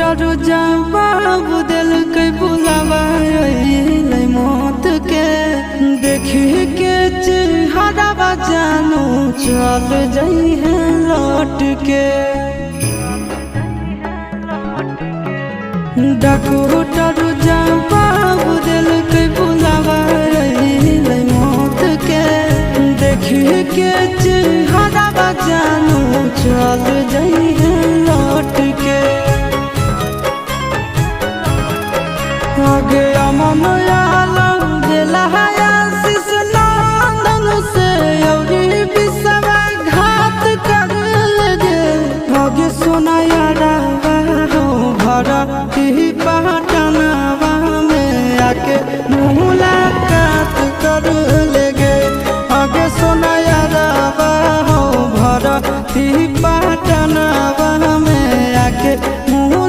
डर जवाब दिल के बुलावा मौत के देखी के चेहरा जानू चल जाई है लौट के। डर जवाब दिल के बुलावा मौत के देखी के चेहरा जानू चल जाई है लौट के। आगे अमन आलम दिला आशीष नंदन से योगी विश्वासघात कर ले। आगे सोना यारा हो भरा ही पटनावा में आके मुलाकात कर ले। आगे सोना यारा हो भरा ही